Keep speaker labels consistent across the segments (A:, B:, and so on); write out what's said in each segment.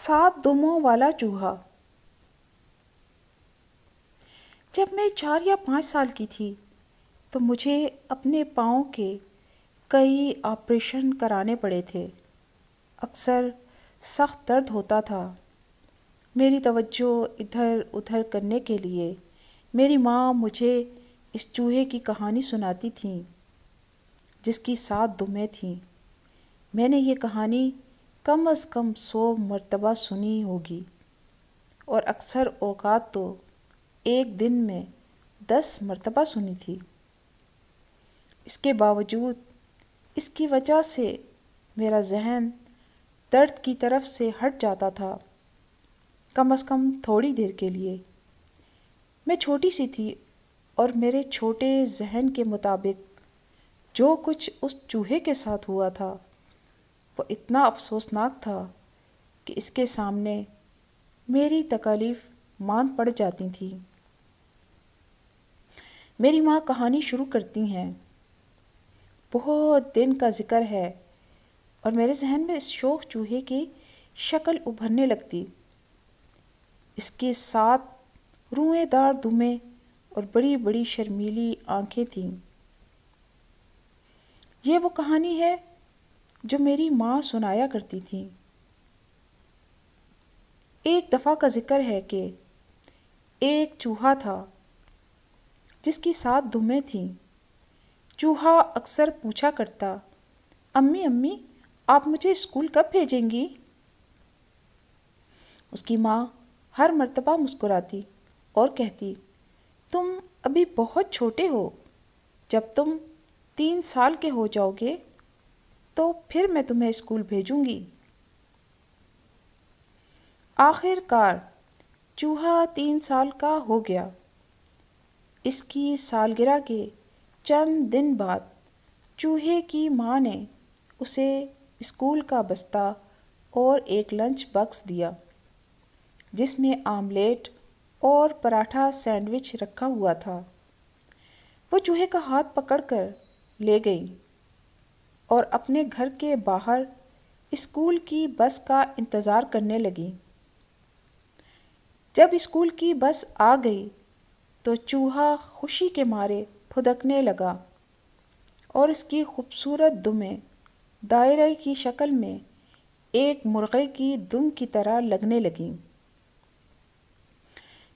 A: 7 दुमों वाला चूहा। जब मैं 4 या 5 साल की थी तो मुझे अपने पाँव के कई ऑपरेशन कराने पड़े थे। अक्सर सख्त दर्द होता था। मेरी तवज्जो इधर उधर करने के लिए मेरी माँ मुझे इस चूहे की कहानी सुनाती थी जिसकी 7 दुमें थीं। मैंने ये कहानी कम से कम 100 मरतबा सुनी होगी और अक्सर औक़ात तो एक दिन में 10 मरतबा सुनी थी। इसके बावजूद इसकी वजह से मेरा जहन दर्द की तरफ से हट जाता था, कम से कम थोड़ी देर के लिए। मैं छोटी सी थी और मेरे छोटे जहन के मुताबिक जो कुछ उस चूहे के साथ हुआ था वो इतना अफसोसनाक था कि इसके सामने मेरी तकालीफ मान पड़ जाती थी। मेरी माँ कहानी शुरू करती हैं। बहुत दिन का जिक्र है और मेरे जहन में इस शौक चूहे की शक्ल उभरने लगती। इसके 7 रुएदार दुमें और बड़ी बड़ी शर्मीली आंखें थीं। ये वो कहानी है जो मेरी माँ सुनाया करती थी। एक दफ़ा का जिक्र है कि एक चूहा था जिसकी 7 दुमें थीं। चूहा अक्सर पूछा करता, अम्मी अम्मी आप मुझे स्कूल कब भेजेंगी? उसकी माँ हर मर्तबा मुस्कुराती और कहती, तुम अभी बहुत छोटे हो, जब तुम 3 साल के हो जाओगे तो फिर मैं तुम्हें स्कूल भेजूंगी। आखिरकार चूहा 3 साल का हो गया। इसकी सालगिरह के चंद दिन बाद चूहे की माँ ने उसे स्कूल का बस्ता और एक लंच बॉक्स दिया जिसमें आमलेट और पराठा सैंडविच रखा हुआ था। वो चूहे का हाथ पकड़कर ले गई और अपने घर के बाहर स्कूल की बस का इंतज़ार करने लगी। जब स्कूल की बस आ गई तो चूहा खुशी के मारे फुदकने लगा और इसकी खूबसूरत दुमें दायरे की शक्ल में एक मुर्गे की दुम की तरह लगने लगीं।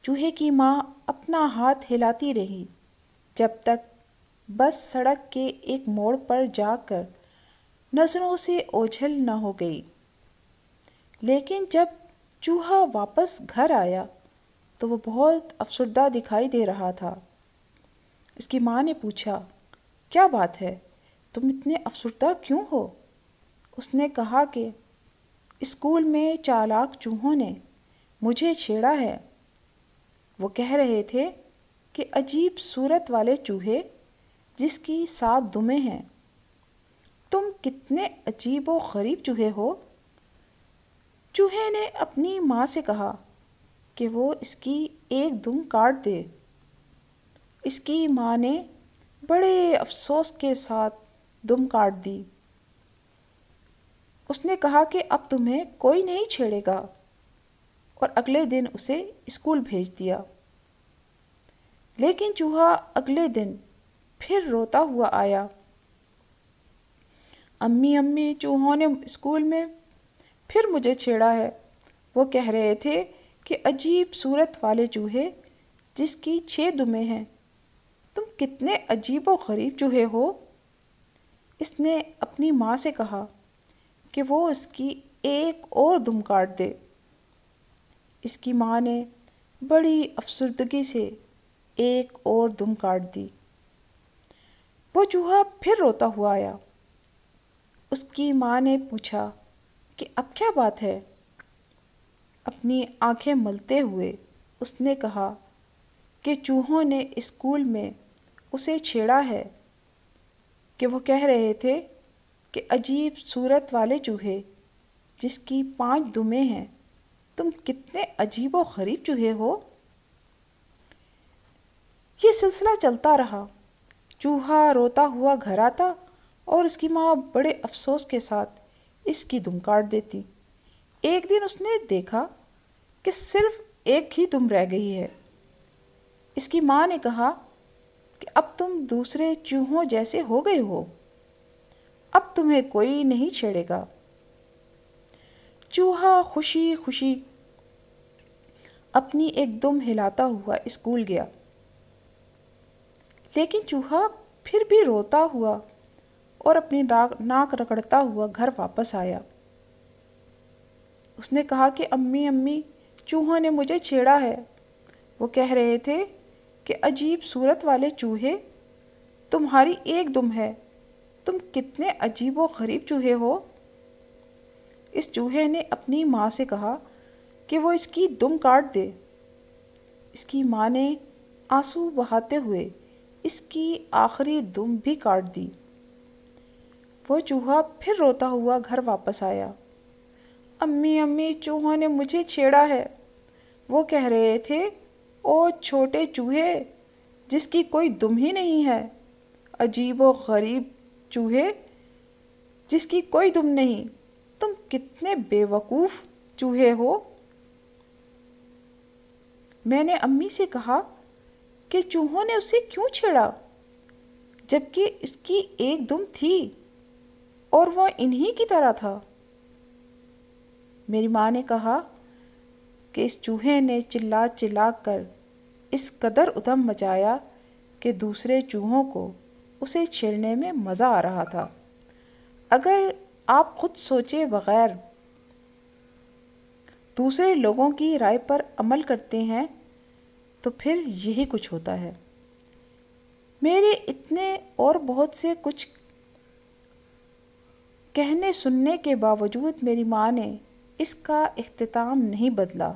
A: चूहे की माँ अपना हाथ हिलाती रही जब तक बस सड़क के एक मोड़ पर जाकर नज़रों से ओझल न हो गई। लेकिन जब चूहा वापस घर आया तो वो बहुत अफसरदा दिखाई दे रहा था। इसकी माँ ने पूछा, क्या बात है, तुम इतने अफसरदा क्यों हो? उसने कहा कि स्कूल में चालाक चूहों ने मुझे छेड़ा है। वो कह रहे थे कि अजीब सूरत वाले चूहे जिसकी 7 दुमें हैं। तुम कितने अजीब व गरीब चूहे हो। चूहे ने अपनी माँ से कहा कि वो इसकी एक दुम काट दे। इसकी माँ ने बड़े अफसोस के साथ दुम काट दी। उसने कहा कि अब तुम्हें कोई नहीं छेड़ेगा और अगले दिन उसे स्कूल भेज दिया। लेकिन चूहा अगले दिन फिर रोता हुआ आया। अम्मी अम्मी चूहों ने स्कूल में फिर मुझे छेड़ा है। वो कह रहे थे कि अजीब सूरत वाले चूहे जिसकी 6 दुमें हैं। तुम कितने अजीब व गरीब चूहे हो। इसने अपनी माँ से कहा कि वो इसकी एक और दुम काट दे। इसकी माँ ने बड़ी अफसरदगी से एक और दुम काट दी। वो चूहा फिर रोता हुआ आया। उसकी माँ ने पूछा कि अब क्या बात है। अपनी आंखें मलते हुए उसने कहा कि चूहों ने स्कूल में उसे छेड़ा है, कि वो कह रहे थे कि अजीब सूरत वाले चूहे जिसकी 5 दुमें हैं। तुम कितने अजीब व गरीब चूहे हो। ये सिलसिला चलता रहा। चूहा रोता हुआ घर आता और उसकी माँ बड़े अफसोस के साथ इसकी दुम काट देती। ایک دن اس نے دیکھا کہ صرف ایک ہی دم رہ گئی ہے۔ اس کی ماں نے کہا کہ اب تم دوسرے چوہوں جیسے ہو گئے ہو، اب تمہیں کوئی نہیں چھیڑے گا۔ چوہا خوشی خوشی اپنی ایک دم ہلاتا ہوا اسکول گیا، لیکن چوہا پھر بھی روتا ہوا اور اپنی ناک رگڑتا ہوا گھر واپس آیا۔ اس نے کہا کہ امی امی، چوہوں نے مجھے چھیڑا ہے۔ وہ کہہ رہے تھے کہ عجیب صورت والے چوہے، تمہاری ایک دم ہے، تم کتنے عجیب و غریب چوہے ہو۔ اس چوہے نے اپنی ماں سے کہا کہ وہ اس کی دم کاٹ دے۔ اس کی ماں نے آنسو بہاتے ہوئے اس کی آخری دم بھی کاٹ دی۔ وہ چوہا پھر روتا ہوا گھر واپس آیا۔ امی امی، چوہوں نے مجھے چھیڑا ہے۔ وہ کہہ رہے تھے، او چھوٹے چوہے جس کی کوئی دم ہی نہیں ہے، عجیب و غریب چوہے جس کی کوئی دم نہیں، تم کتنے بے وقوف چوہے ہو۔ میں نے امی سے کہا کہ چوہوں نے اسے کیوں چھیڑا جبکہ اس کی ایک دم تھی اور وہ انہی کی طرح تھا۔ میری ماں نے کہا کہ اس چوہے نے چلا چلا کر اس قدر ادھم مچایا کہ دوسرے چوہوں کو اسے چھیڑنے میں مزہ آ رہا تھا۔ اگر آپ خود سوچے بغیر دوسرے لوگوں کی رائے پر عمل کرتے ہیں تو پھر یہی کچھ ہوتا ہے۔ میرے اتنے اور بہت سے کچھ کہنے سننے کے باوجود میری ماں نے اس کا اختتام نہیں بدلا۔